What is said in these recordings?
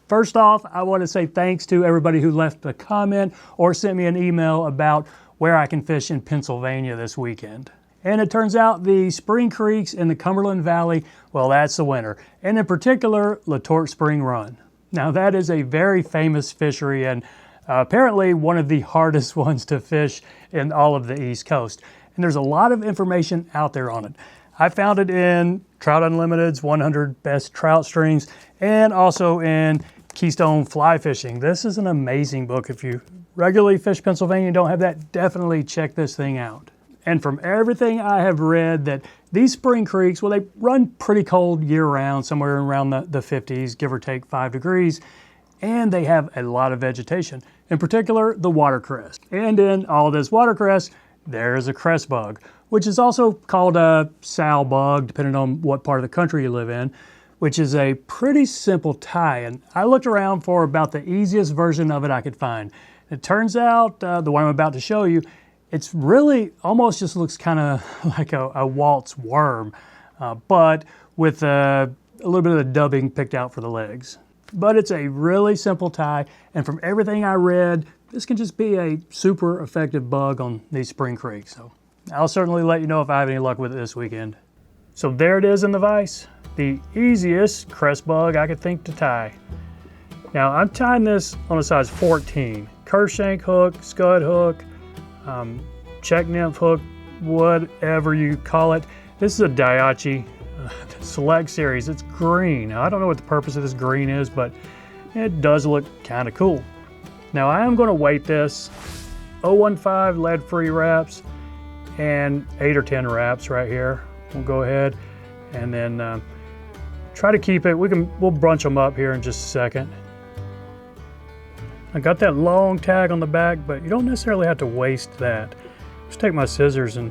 First off, I want to say thanks to everybody who left a comment or sent me an email about where I can fish in Pennsylvania this weekend. And it turns out the spring creeks in the Cumberland Valley, well, that's the winner. And in particular, Latorque Spring Run. Now that is a very famous fishery and apparently one of the hardest ones to fish in all of the East Coast. And there's a lot of information out there on it. I found it in Trout Unlimited's 100 Best Trout Streams and also in Keystone Fly Fishing. This is an amazing book. If you regularly fish Pennsylvania and don't have that, definitely check this thing out. And from everything I have read, that these spring creeks, well, they run pretty cold year-round, somewhere around the 50s, give or take 5 degrees, and they have a lot of vegetation, in particular the watercress. And in all this watercress, there's a cress bug, which is also called a sow bug, depending on what part of the country you live in, which is a pretty simple tie. And I looked around for about the easiest version of it I could find. It turns out, the one I'm about to show you, it's really almost just looks kind of like a waltz worm, but with a little bit of the dubbing picked out for the legs. But it's a really simple tie, and from everything I read, this can just be a super effective bug on these spring creeks. So I'll certainly let you know if I have any luck with it this weekend. So there it is in the vise, the easiest cress bug I could think to tie. Now I'm tying this on a size 14, curve shank hook, scud hook, check nymph hook, whatever you call it. This is a Daiichi Select Series. It's green. Now, I don't know what the purpose of this green is, but it does look kind of cool. Now I am going to weight this 015 lead-free wraps and 8 or 10 wraps right here. We'll go ahead and then try to keep it. We'll brunch them up here in just a second. I got that long tag on the back, but you don't necessarily have to waste that. Just take my scissors and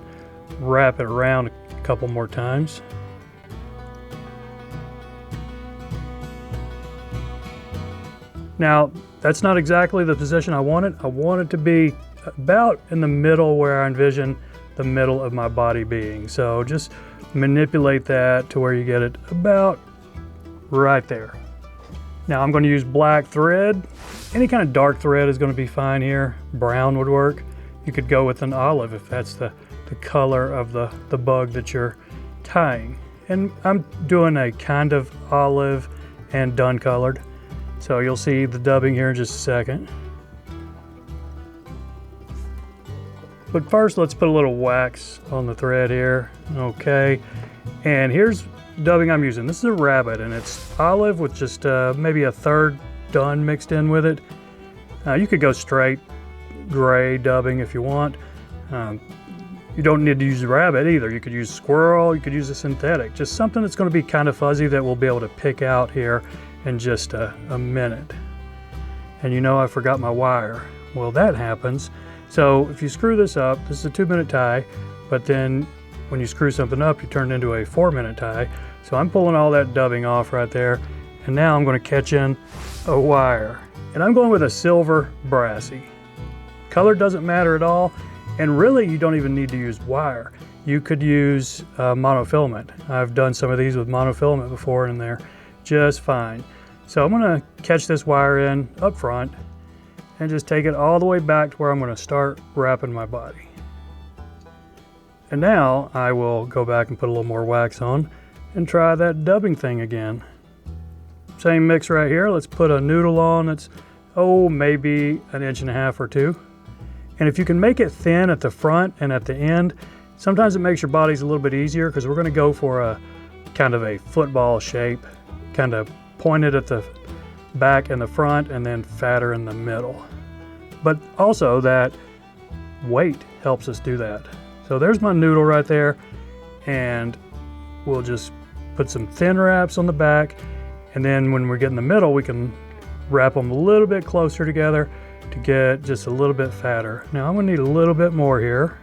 wrap it around a couple more times. Now, that's not exactly the position I wanted. I want it to be about in the middle where I envision the middle of my body being. So just manipulate that to where you get it about right there. Now I'm going to use black thread. Any kind of dark thread is going to be fine here. Brown would work. You could go with an olive if that's the color of the bug that you're tying. And I'm doing a kind of olive and dun colored. So you'll see the dubbing here in just a second. But first, let's put a little wax on the thread here. Okay, and here's the dubbing I'm using. This is a rabbit, and it's olive with just maybe a third dun mixed in with it. You could go straight gray dubbing if you want. You don't need to use rabbit either. You could use squirrel, you could use a synthetic. Just something that's going to be kind of fuzzy that we'll be able to pick out here in just a minute. And you know I forgot my wire. Well, that happens. So if you screw this up, this is a 2-minute tie, but then when you screw something up, you turn it into a 4-minute tie. So I'm pulling all that dubbing off right there, and now I'm going to catch in a wire. And I'm going with a silver brassy. Color doesn't matter at all, and really you don't even need to use wire. You could use monofilament. I've done some of these with monofilament before, and they're just fine. So I'm going to catch this wire in up front and just take it all the way back to where I'm going to start wrapping my body. And now I will go back and put a little more wax on and try that dubbing thing again. Same mix right here. Let's put a noodle on that's, maybe 1.5 inches or 2. And if you can make it thin at the front and at the end, sometimes it makes your bodies a little bit easier, because we're going to go for a kind of a football shape, kind of pointed at the back and the front and then fatter in the middle. But also that weight helps us do that. So there's my noodle right there, and we'll just put some thin wraps on the back, and then when we get in the middle we can wrap them a little bit closer together to get just a little bit fatter. Now I'm going to need a little bit more here.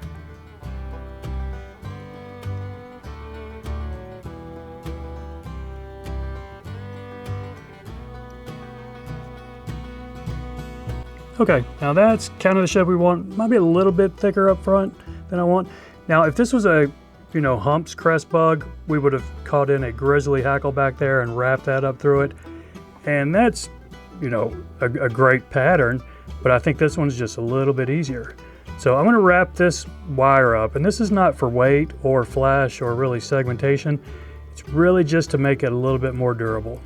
Okay, now that's kind of the shape we want. Might be a little bit thicker up front than I want. Now, if this was a, humps cress bug, we would have caught in a grizzly hackle back there and wrapped that up through it. And that's you know, a great pattern, but I think this one's just a little bit easier. So I'm going to wrap this wire up, and this is not for weight or flash or really segmentation. It's really just to make it a little bit more durable.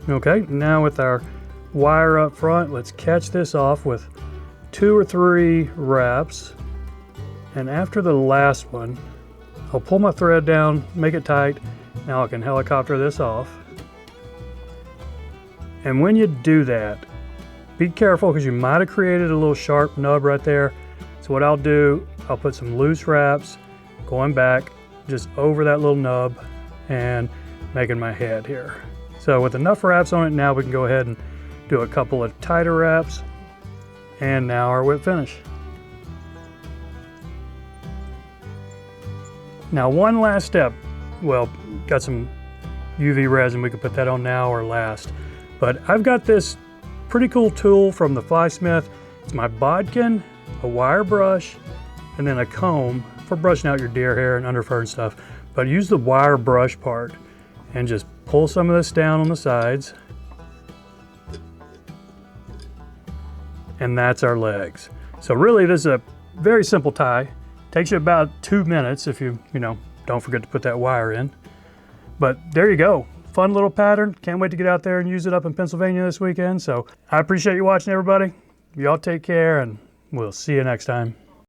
Okay, now with our wire up front, let's catch this off with 2 or 3 wraps. And after the last one, I'll pull my thread down, make it tight. Now I can helicopter this off. And when you do that, be careful because you might have created a little sharp nub right there. So what I'll do, I'll put some loose wraps going back just over that little nub and making my head here. So with enough wraps on it, now we can go ahead and do a couple of tighter wraps. And now our whip finish. Now one last step. Well, got some UV resin, we could put that on now or last. But I've got this pretty cool tool from the Fly Smith. It's my bodkin, a wire brush, and then a comb for brushing out your deer hair and underfur and stuff. But use the wire brush part and just pull some of this down on the sides. And that's our legs. So really this is a very simple tie. Takes you about 2 minutes if you don't forget to put that wire in. But there you go. Fun little pattern. Can't wait to get out there and use it up in Pennsylvania this weekend. So I appreciate you watching, everybody. Y'all take care, and we'll see you next time.